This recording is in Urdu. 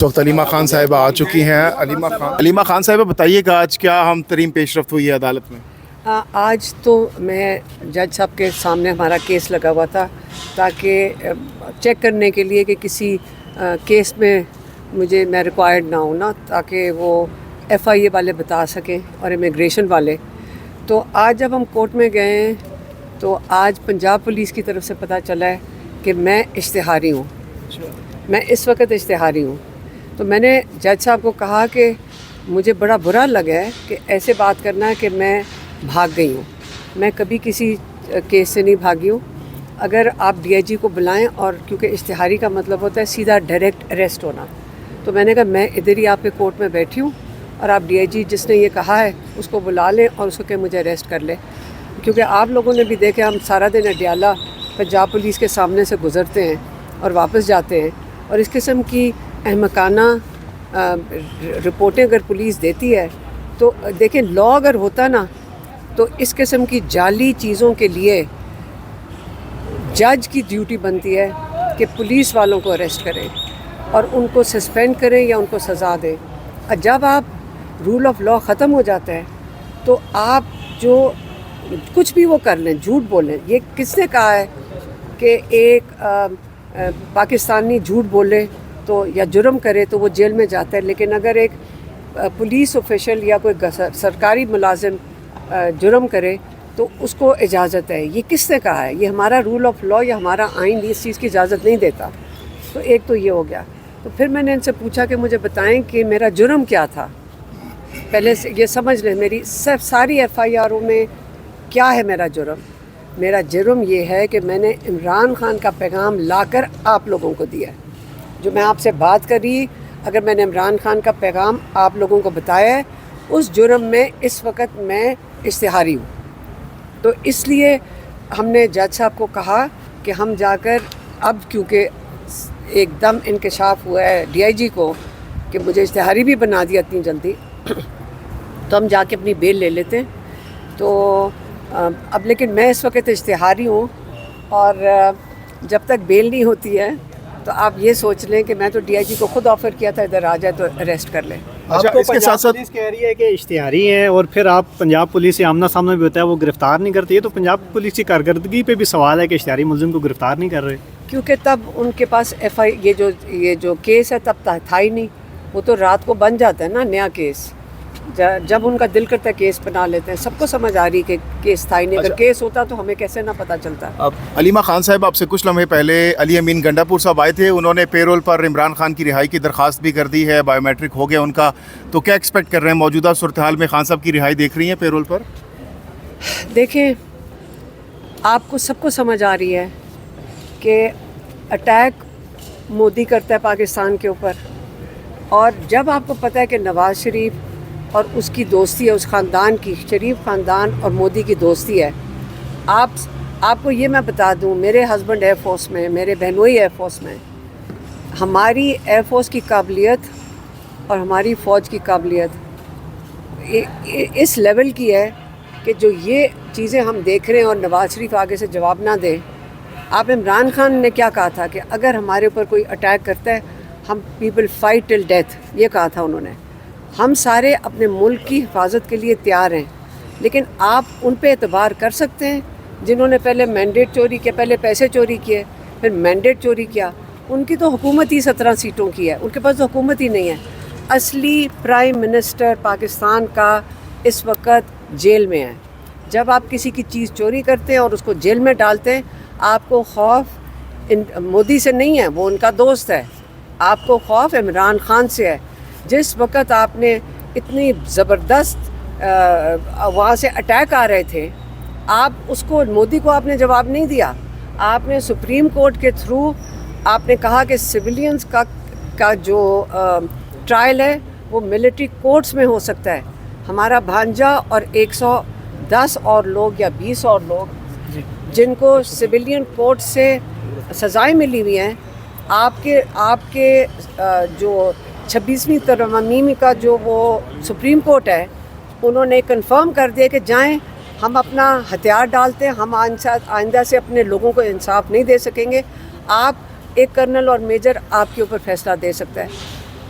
اس وقت علیمہ خان صاحبہ آ چکی ہیں۔ علیمہ خان صاحبہ بتائیے کہ آج کیا ہم ترین پیش رفت ہوئی ہے عدالت میں؟ آج تو میں جج صاحب کے سامنے ہمارا کیس لگا ہوا تھا تاکہ چیک کرنے کے لیے کہ کسی کیس میں میں ریکوائرڈ نہ ہوں نا، تاکہ وہ ایف آئی اے والے بتا سکیں اور امیگریشن والے۔ تو آج جب ہم کورٹ میں گئے ہیں تو آج پنجاب پولیس کی طرف سے پتہ چلا ہے کہ میں اشتہاری ہوں، میں اس وقت اشتہاری ہوں۔ تو میں نے جج صاحب کو کہا کہ مجھے بڑا برا لگا ہے کہ ایسے بات کرنا ہے کہ میں بھاگ گئی ہوں، میں کبھی کسی کیس سے نہیں بھاگی ہوں۔ اگر آپ ڈی آئی جی کو بلائیں، اور کیونکہ اشتہاری کا مطلب ہوتا ہے سیدھا ڈائریکٹ اریسٹ ہونا، تو میں نے کہا میں ادھر ہی آپ کے کورٹ میں بیٹھی ہوں اور آپ ڈی آئی جی جس نے یہ کہا ہے اس کو بلا لیں اور اس کو کہ مجھے اریسٹ کر لے، کیونکہ آپ لوگوں نے بھی دیکھا ہم سارا دن اڈیالہ پنجاب پولیس کے سامنے سے گزرتے ہیں اور واپس جاتے ہیں، اور اس قسم کی احمقانہ رپورٹیں اگر پولیس دیتی ہے تو دیکھیں لا اگر ہوتا نا تو اس قسم کی جعلی چیزوں کے لیے جج کی ڈیوٹی بنتی ہے کہ پولیس والوں کو اریسٹ کریں اور ان کو سسپینڈ کریں یا ان کو سزا دیں۔ اور جب آپ رول آف لا ختم ہو جاتا ہے تو آپ جو کچھ بھی وہ کر لیں، جھوٹ بولیں، یہ کس نے کہا ہے کہ ایک پاکستانی جھوٹ بولے تو یا جرم کرے تو وہ جیل میں جاتا ہے، لیکن اگر ایک پولیس آفیشل یا کوئی سرکاری ملازم جرم کرے تو اس کو اجازت ہے؟ یہ کس نے کہا ہے؟ یہ ہمارا رول آف لا یا ہمارا آئین اس چیز کی اجازت نہیں دیتا۔ تو ایک تو یہ ہو گیا۔ تو پھر میں نے ان سے پوچھا کہ مجھے بتائیں کہ میرا جرم کیا تھا، پہلے سے یہ سمجھ لیں میری ساری ایف آئی آروں میں کیا ہے میرا جرم۔ میرا جرم یہ ہے کہ میں نے عمران خان کا پیغام لا کر آپ لوگوں کو دیا، جو میں آپ سے بات کر رہی، اگر میں نے عمران خان کا پیغام آپ لوگوں کو بتایا ہے، اس جرم میں اس وقت میں اشتہاری ہوں۔ تو اس لیے ہم نے جج صاحب کو کہا کہ ہم جا کر اب، کیونکہ ایک دم انکشاف ہوا ہے ڈی آئی جی کو کہ مجھے اشتہاری بھی بنا دیا اتنی جلدی، تو ہم جا کے اپنی بیل لے لیتے ہیں۔ تو اب لیکن میں اس وقت اشتہاری ہوں، اور جب تک بیل نہیں ہوتی ہے تو آپ یہ سوچ لیں کہ میں تو ڈی آئی جی کو خود آفر کیا تھا ادھر آ جائے تو اریسٹ کر لیں۔ اچھا، آپ کو اس کے پنجاب ساتھ ساتھ پولیس کہہ رہی ہے کہ اشتہاری ہیں، اور پھر آپ پنجاب پولیس سے آمنا سامنا بھی ہوتا ہے وہ گرفتار نہیں کرتی ہے، تو پنجاب پولیس کی کارکردگی پہ بھی سوال ہے کہ اشتہاری ملزم کو گرفتار نہیں کر رہے؟ کیونکہ تب ان کے پاس ایف آئی یہ جو کیس ہے تب تھا ہی نہیں، وہ تو رات کو بن جاتا ہے نا نیا کیس، جب ان کا دل کرتا ہے کیس بنا لیتے ہیں۔ سب کو سمجھ آ رہی کہ کیس تھا ہی نہیں، اگر کیس ہوتا تو ہمیں کیسے نہ پتہ چلتا۔ اب علیمہ خان صاحب آپ سے کچھ لمحے پہلے علی امین گنڈا پور صاحب آئے تھے، انہوں نے پے رول پر عمران خان کی رہائی کی درخواست بھی کر دی ہے، بائیو میٹرک ہو گیا ان کا، تو کیا ایکسپیکٹ کر رہے ہیں موجودہ صورتحال میں؟ خان صاحب کی رہائی دیکھ رہی ہیں پے رول پر؟ دیکھیں، آپ کو سب کو سمجھ آ رہی ہے کہ اٹیک مودی کرتا ہے پاکستان کے اوپر، اور جب آپ کو پتہ ہے کہ نواز شریف اور اس کی دوستی ہے، اس خاندان کی، شریف خاندان اور مودی کی دوستی ہے، آپ کو یہ میں بتا دوں، میرے ہسبینڈ ایئر فورس میں، میرے بہنوئی ایئر فورس میں، ہماری ایئر فورس کی قابلیت اور ہماری فوج کی قابلیت اس لیول کی ہے کہ جو یہ چیزیں ہم دیکھ رہے ہیں اور نواز شریف آگے سے جواب نہ دے۔ آپ عمران خان نے کیا کہا تھا کہ اگر ہمارے اوپر کوئی اٹیک کرتا ہے ہم پیپل فائٹ ٹل ڈیتھ، یہ کہا تھا انہوں نے۔ ہم سارے اپنے ملک کی حفاظت کے لیے تیار ہیں، لیکن آپ ان پہ اعتبار کر سکتے ہیں جنہوں نے پہلے مینڈیٹ چوری کیا، پہلے پیسے چوری کیے، پھر مینڈیٹ چوری کیا؟ ان کی تو حکومت ہی 17 سیٹوں کی ہے، ان کے پاس تو حکومت ہی نہیں ہے۔ اصلی پرائم منسٹر پاکستان کا اس وقت جیل میں ہے۔ جب آپ کسی کی چیز چوری کرتے ہیں اور اس کو جیل میں ڈالتے ہیں، آپ کو خوف مودی سے نہیں ہے، وہ ان کا دوست ہے، آپ کو خوف عمران خان سے ہے۔ جس وقت آپ نے اتنی زبردست وہاں سے اٹیک آ رہے تھے، آپ اس کو، مودی کو آپ نے جواب نہیں دیا۔ آپ نے سپریم کورٹ کے تھرو آپ نے کہا کہ سویلینز کا جو ٹرائل ہے وہ ملٹری کورٹس میں ہو سکتا ہے۔ ہمارا بھانجا اور 110 اور لوگ یا 20 اور لوگ جن کو سویلین کورٹ سے سزائیں ملی ہوئی ہیں، آپ کے جو 26ویں ترمیم کا جو وہ سپریم کورٹ ہے، انہوں نے کنفرم کر دیا کہ جائیں، ہم اپنا ہتھیار ڈالتے ہیں، ہم آئندہ سے اپنے لوگوں کو انصاف نہیں دے سکیں گے، آپ ایک کرنل اور میجر آپ کے اوپر فیصلہ دے سکتا ہے۔